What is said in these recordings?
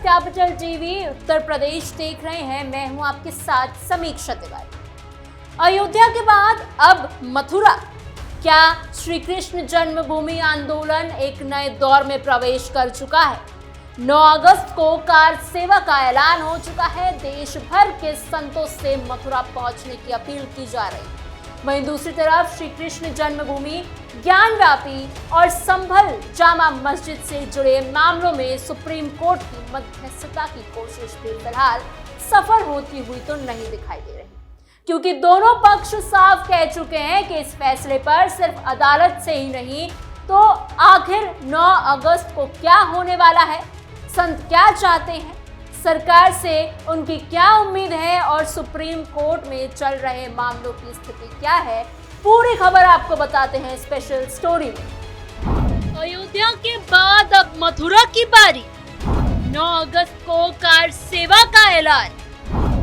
Capital TV Uttar Pradesh देख रहे हैं। मैं हूं आपके साथ समीक्षा तिवारी। अयोध्या के बाद अब मथुरा, क्या श्री कृष्ण जन्मभूमि आंदोलन एक नए दौर में प्रवेश कर चुका है? 9 अगस्त को कार सेवा का ऐलान हो चुका है। देश भर के संतों से मथुरा पहुंचने की अपील की जा रही है। वहीं दूसरी तरफ श्री कृष्ण जन्मभूमि, ज्ञानव्यापी और संभल जामा मस्जिद से जुड़े मामलों में सुप्रीम कोर्ट की मध्यस्थता की कोशिश भी फिलहाल सफल होती हुई तो नहीं दिखाई दे रही, क्योंकि दोनों पक्ष साफ कह चुके हैं कि इस फैसले पर सिर्फ अदालत से ही नहीं तो आखिर 9 अगस्त को क्या होने वाला है, संत क्या चाहते हैं, सरकार से उनकी क्या उम्मीद है और सुप्रीम कोर्ट में चल रहे मामलों की स्थिति क्या है, पूरी खबर आपको बताते हैं स्पेशल स्टोरी में। अयोध्या के बाद अब मथुरा की बारी। 9 अगस्त को कार सेवा का ऐलान,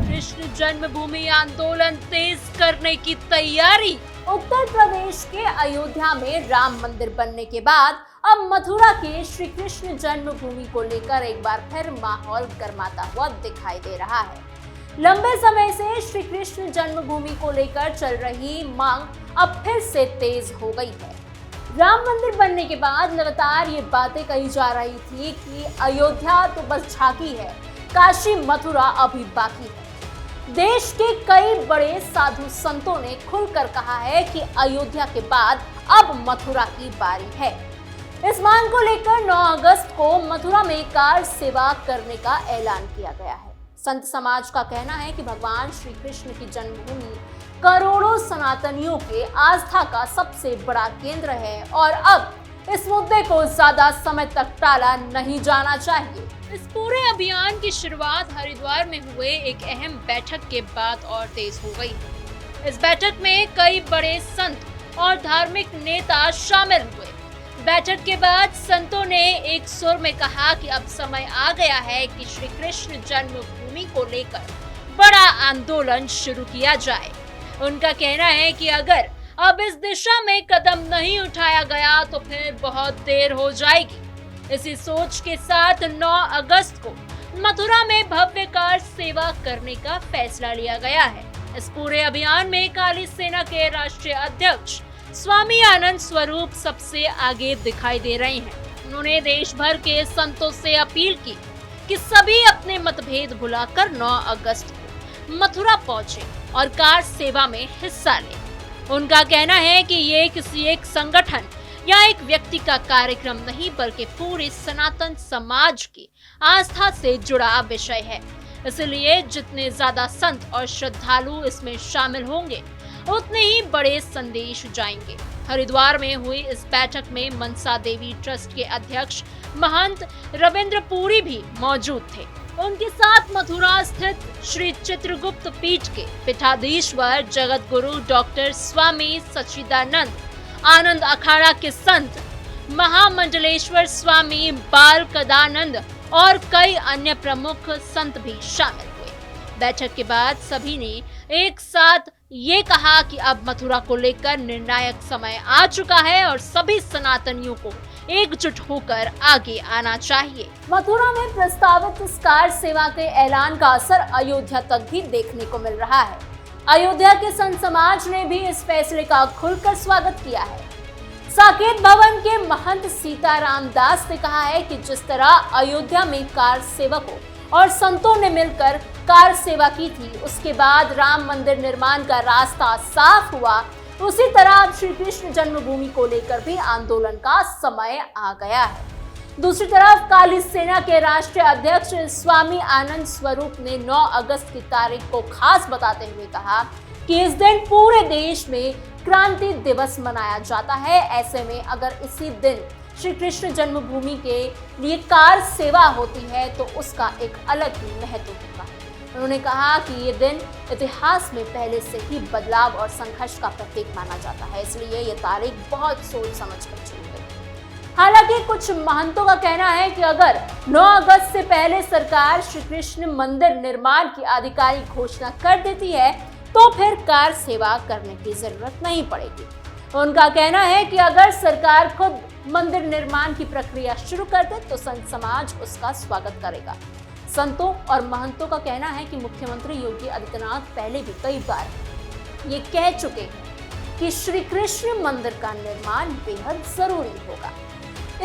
कृष्ण जन्मभूमि आंदोलन तेज करने की तैयारी। उत्तर प्रदेश के अयोध्या में राम मंदिर बनने के बाद अब मथुरा के श्री कृष्ण जन्मभूमि को लेकर एक बार फिर माहौल गर्माता हुआ दिखाई दे रहा है। लंबे समय से श्री कृष्ण जन्मभूमि को लेकर चल रही मांग अब फिर से तेज हो गई है। राम मंदिर बनने के बाद लगातार ये बातें कही जा रही थी कि अयोध्या तो बस झांकी है, काशी मथुरा अभी बाकी है। देश के कई बड़े साधु संतों ने खुलकर कहा है कि अयोध्या के बाद अब मथुरा की बारी है। इस मांग को लेकर 9 अगस्त को मथुरा में कार सेवा करने का ऐलान किया गया है। संत समाज का कहना है कि भगवान श्री कृष्ण की जन्मभूमि करोड़ों सनातनियों के आस्था का सबसे बड़ा केंद्र है और अब इस मुद्दे को ज्यादा समय तक टाला नहीं जाना चाहिए। इस पूरे अभियान की शुरुआत हरिद्वार में हुए एक अहम बैठक के बाद और तेज हो गई। इस बैठक में कई बड़े संत और धार्मिक नेता शामिल हुए। बैठक के बाद संतों ने एक सुर में कहा कि अब समय आ गया है कि श्री कृष्ण जन्मभूमि को लेकर बड़ा आंदोलन शुरू किया जाए। उनका कहना है कि अगर अब इस दिशा में कदम नहीं उठाया गया तो फिर बहुत देर हो जाएगी। इसी सोच के साथ 9 अगस्त को मथुरा में भव्य कार सेवा करने का फैसला लिया गया है। इस पूरे अभियान में काली सेना के राष्ट्रीय अध्यक्ष स्वामी आनंद स्वरूप सबसे आगे दिखाई दे रहे हैं। उन्होंने देश भर के संतों से अपील की कि सभी अपने मतभेद भुलाकर 9 अगस्त को मथुरा पहुंचे और कार सेवा में हिस्सा लें। उनका कहना है कि ये किसी एक संगठन या एक व्यक्ति का कार्यक्रम नहीं बल्कि पूरे सनातन समाज की आस्था से जुड़ा विषय है। इसलिए जितने ज्यादा संत और श्रद्धालु इसमें शामिल होंगे उतने ही बड़े संदेश जाएंगे। हरिद्वार में हुई इस बैठक में मनसा देवी ट्रस्ट के अध्यक्ष महंत रविंद्र पुरी भी मौजूद थे। उनके साथ मथुरा स्थित श्री चित्रगुप्त पीठ के पीठाधीश्वर जगत गुरु डॉक्टर स्वामी सच्चिदानंद आनंद अखाड़ा के संत महामंडलेश्वर स्वामी बाल कदानंद और कई अन्य प्रमुख संत भी शामिल हुए। बैठक के बाद सभी ने एक साथ ये कहा कि अब मथुरा को लेकर निर्णायक समय आ चुका है और सभी सनातनियों को एकजुट होकर आगे आना चाहिए। मथुरा में प्रस्तावित इस कार सेवा के ऐलान का असर अयोध्या तक भी देखने को मिल रहा है। अयोध्या के संत समाज ने भी इस फैसले का खुलकर स्वागत किया है। साकेत भवन के महंत सीताराम दास ने कहा है कि जिस तरह अयोध्या में कार सेवकों और संतों ने मिलकर कार सेवा की थी, उसके बाद राम मंदिर निर्माण का रास्ता साफ हुआ, उसी तरह अब श्री कृष्ण जन्मभूमि को लेकर भी आंदोलन का समय आ गया है। दूसरी तरफ काली सेना के राष्ट्रीय अध्यक्ष स्वामी आनंद स्वरूप ने 9 अगस्त की तारीख को खास बताते हुए कहा कि इस दिन पूरे देश में क्रांति दिवस मनाया जाता है। ऐसे में अगर इसी दिन श्री कृष्ण जन्मभूमि के लिए कार सेवा होती है तो उसका एक अलग ही महत्व होगा। उन्होंने कहा कि ये दिन इतिहास में पहले से ही बदलाव और संघर्ष का प्रतीक माना जाता है, इसलिए ये तारीख बहुत सोच समझ कर चुनी गई। हालांकि कुछ महंतों का कहना है कि अगर 9 अगस्त से पहले सरकार श्री कृष्ण मंदिर निर्माण की आधिकारिक घोषणा कर देती है तो फिर कार सेवा करने की जरूरत नहीं पड़ेगी। उनका कहना है कि अगर सरकार खुद मंदिर निर्माण की प्रक्रिया शुरू कर दे तो संत समाज उसका स्वागत करेगा। संतों और महंतों का कहना है कि मुख्यमंत्री योगी आदित्यनाथ पहले भी कई बार ये कह चुके हैं कि श्री कृष्ण मंदिर का निर्माण बेहद जरूरी होगा।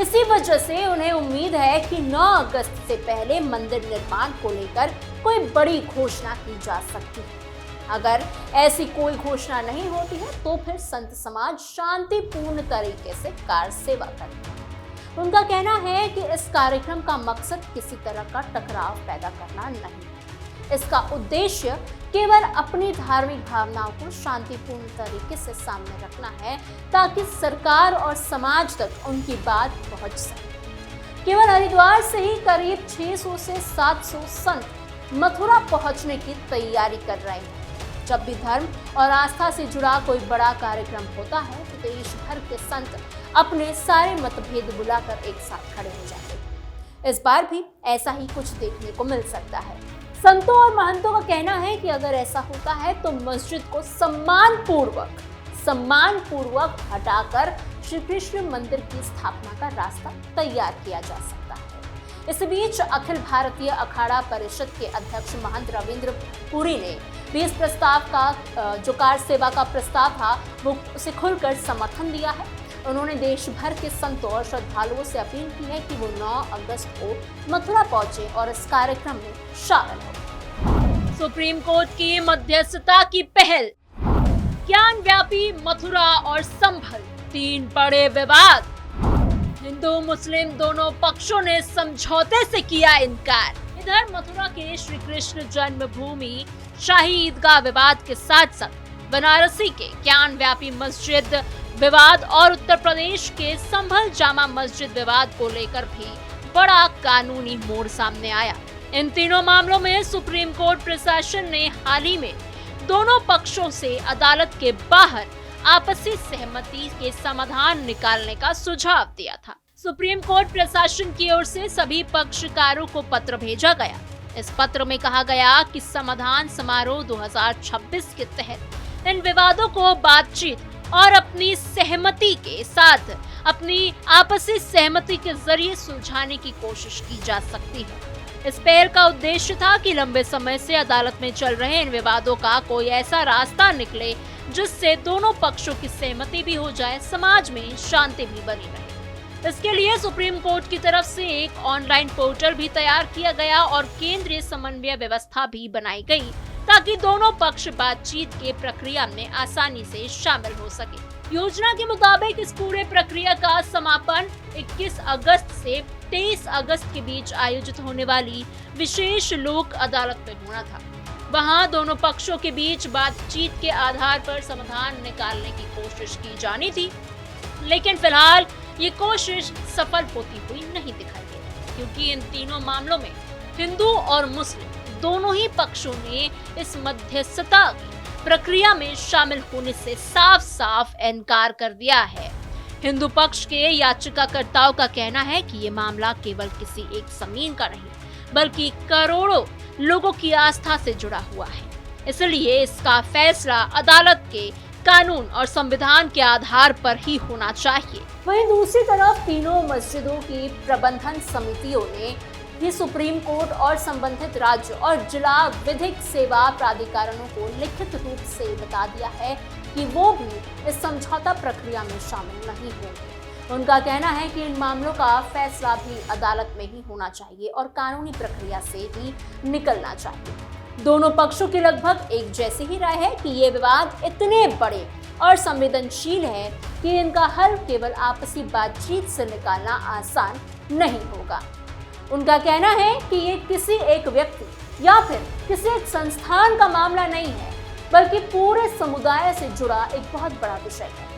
इसी वजह से उन्हें उम्मीद है कि 9 अगस्त से पहले मंदिर निर्माण को लेकर कोई बड़ी घोषणा की जा सकती है। अगर ऐसी कोई घोषणा नहीं होती है तो फिर संत समाज शांतिपूर्ण तरीके से कार सेवा करेगा। उनका कहना है कि इस कार्यक्रम का मकसद किसी तरह का टकराव पैदा करना नहीं है। इसका उद्देश्य केवल अपनी धार्मिक भावनाओं को शांतिपूर्ण तरीके से सामने रखना है ताकि सरकार और समाज तक उनकी बात पहुंच सके। केवल हरिद्वार से ही करीब 600 से 700 संत मथुरा पहुंचने की तैयारी कर रहे हैं। जब भी धर्म और आस्था से जुड़ा कोई बड़ा कार्यक्रम होता है तो देश भर के संत अपने सारे मतभेद बुलाकर एक साथ खड़े हो जाते हैं। इस बार भी ऐसा ही कुछ देखने को मिल सकता है। संतों और महंतों का कहना है कि अगर ऐसा होता है तो मस्जिद को सम्मान पूर्वक हटाकर श्री कृष्ण मंदिर की स्थापना का रास्ता तैयार किया जा सकता है। इस बीच अखिल भारतीय अखाड़ा परिषद के अध्यक्ष महंत रविंद्र पुरी ने भी इस प्रस्ताव का जो कार सेवा का प्रस्ताव था वो उसे खुलकर समर्थन दिया है। उन्होंने देश भर के संतों और श्रद्धालुओं से अपील की है कि वो 9 अगस्त को मथुरा पहुंचे और इस कार्यक्रम में शामिल हो। सुप्रीम कोर्ट की मध्यस्थता की पहल, ज्ञान व्यापी मथुरा और संभल, 3 बड़े विवाद। हिंदू मुस्लिम दोनों पक्षों ने समझौते से किया इनकार। इधर मथुरा के श्री कृष्ण जन्मभूमि शाही ईदगाह विवाद के साथ साथ बनारसी के ज्ञान व्यापी मस्जिद विवाद और उत्तर प्रदेश के संभल जामा मस्जिद विवाद को लेकर भी बड़ा कानूनी मोड़ सामने आया। इन तीनों मामलों में सुप्रीम कोर्ट प्रशासन ने हाल ही में दोनों पक्षों से अदालत के बाहर आपसी सहमति के समाधान निकालने का सुझाव दिया था। सुप्रीम कोर्ट प्रशासन की ओर से सभी पक्षकारों को पत्र भेजा गया। इस पत्र में कहा गया कि समाधान समारोह 2026 के तहत इन विवादों को बातचीत और अपनी सहमति के साथ अपनी आपसी सहमति के जरिए सुलझाने की कोशिश की जा सकती है। इस पहल का उद्देश्य था कि लंबे समय से अदालत में चल रहे इन विवादों का कोई ऐसा रास्ता निकले जिससे दोनों पक्षों की सहमति भी हो जाए, समाज में शांति भी बनी रहे। इसके लिए सुप्रीम कोर्ट की तरफ से एक ऑनलाइन पोर्टल भी तैयार किया गया और केंद्रीय समन्वय व्यवस्था भी बनाई गई ताकि दोनों पक्ष बातचीत के प्रक्रिया में आसानी से शामिल हो सके। योजना के मुताबिक इस पूरे प्रक्रिया का समापन 21 अगस्त से 23 अगस्त के बीच आयोजित होने वाली विशेष लोक अदालत में होना था। वहां दोनों पक्षों के बीच बातचीत के आधार पर समाधान निकालने की कोशिश की जानी थी, लेकिन फिलहाल ये कोशिश सफल होती हुई नहीं दिखाई दे, क्योंकि इन तीनों मामलों में हिंदू और मुस्लिम दोनों ही पक्षों ने इस मध्यस्थता की प्रक्रिया में शामिल होने से साफ साफ इनकार कर दिया है। हिंदू पक्ष के याचिकाकर्ताओं का कहना है कि ये मामला केवल किसी एक जमीन का नहीं बल्कि करोड़ों लोगों की आस्था से जुड़ा हुआ है, इसलिए इसका फैसला अदालत के कानून और संविधान के आधार पर ही होना चाहिए। वहीं दूसरी तरफ तीनों मस्जिदों की प्रबंधन समितियों ने भी सुप्रीम कोर्ट और संबंधित राज्य और जिला विधिक सेवा प्राधिकरणों को लिखित रूप से बता दिया है कि वो भी इस समझौता प्रक्रिया में शामिल नहीं होंगे। उनका कहना है कि इन मामलों का फैसला भी अदालत में ही होना चाहिए और कानूनी प्रक्रिया से ही निकलना चाहिए। दोनों पक्षों की लगभग एक जैसी ही राय है कि ये विवाद इतने बड़े और संवेदनशील है कि इनका हल केवल आपसी बातचीत से निकालना आसान नहीं होगा। उनका कहना है कि ये किसी एक व्यक्ति या फिर किसी एक संस्थान का मामला नहीं है, बल्कि पूरे समुदाय से जुड़ा एक बहुत बड़ा विषय है,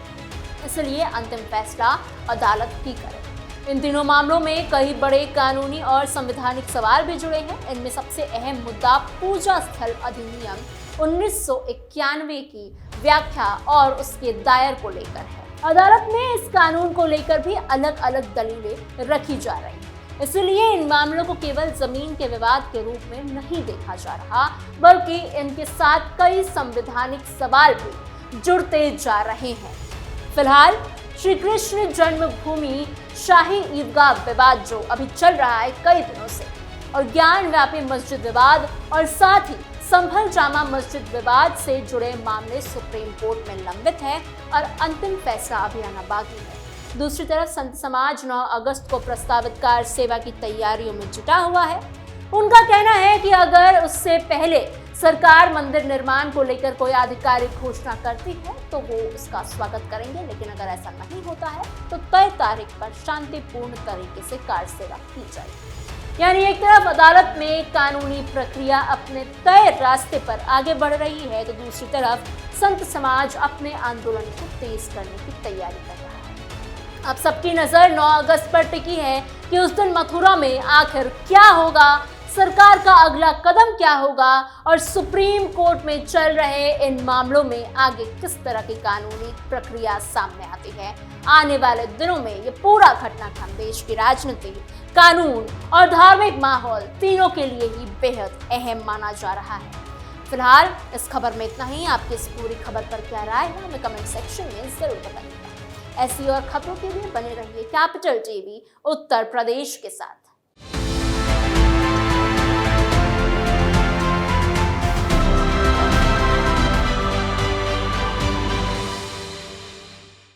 इसलिए अंतिम फैसला अदालत ही करे। इन तीनों मामलों में कई बड़े कानूनी और संवैधानिक सवाल भी जुड़े हैं। इनमें सबसे अहम मुद्दा पूजा स्थल अधिनियम 1991 की व्याख्या और उसके दायर को लेकर है। अदालत में इस कानून को लेकर भी अलग अलग दलीलें रखी जा रही हैं, इसलिए इन मामलों को केवल जमीन के विवाद के रूप में नहीं देखा जा रहा, बल्कि इनके साथ कई संवैधानिक सवाल भी जुड़ते जा रहे हैं। फिलहाल श्री कृष्ण जन्मभूमि शाही ईदगाह विवाद जो अभी चल रहा है कई दिनों से, और ज्ञान व्यापी मस्जिद विवाद और साथ ही संभल जामा मस्जिद विवाद से जुड़े मामले सुप्रीम कोर्ट में लंबित है और अंतिम फैसला अभी आना बाकी है। दूसरी तरफ संत समाज 9 अगस्त को प्रस्तावित कार सेवा की तैयारियों में जुटा हुआ है। उनका कहना है कि अगर उससे पहले सरकार मंदिर निर्माण को लेकर कोई आधिकारिक घोषणा करती है तो वो उसका स्वागत करेंगे, लेकिन अगर ऐसा नहीं होता है तो तय तारीख पर शांतिपूर्ण तरीके से कार सेवा की जाएगी। यानी एक तरफ अदालत में कानूनी प्रक्रिया अपने तय रास्ते पर आगे बढ़ रही है तो दूसरी तरफ संत समाज अपने आंदोलन को तेज करने की तैयारी कर रहा है। अब सबकी नजर 9 अगस्त पर टिकी है कि उस दिन मथुरा में आखिर क्या होगा, सरकार का अगला कदम क्या होगा और सुप्रीम कोर्ट में चल रहे इन मामलों में आगे किस तरह की कानूनी प्रक्रिया सामने आती है। आने वाले दिनों में ये पूरा घटनाक्रम देश की राजनीति, कानून और धार्मिक माहौल तीनों के लिए ही बेहद अहम माना जा रहा है। फिलहाल इस खबर में इतना ही। आपकी इस पूरी खबर पर क्या राय है हमें कमेंट सेक्शन में जरूर बताइएगा। ऐसी और खबरों के लिए बने रहिए कैपिटल टीवी उत्तर प्रदेश के साथ।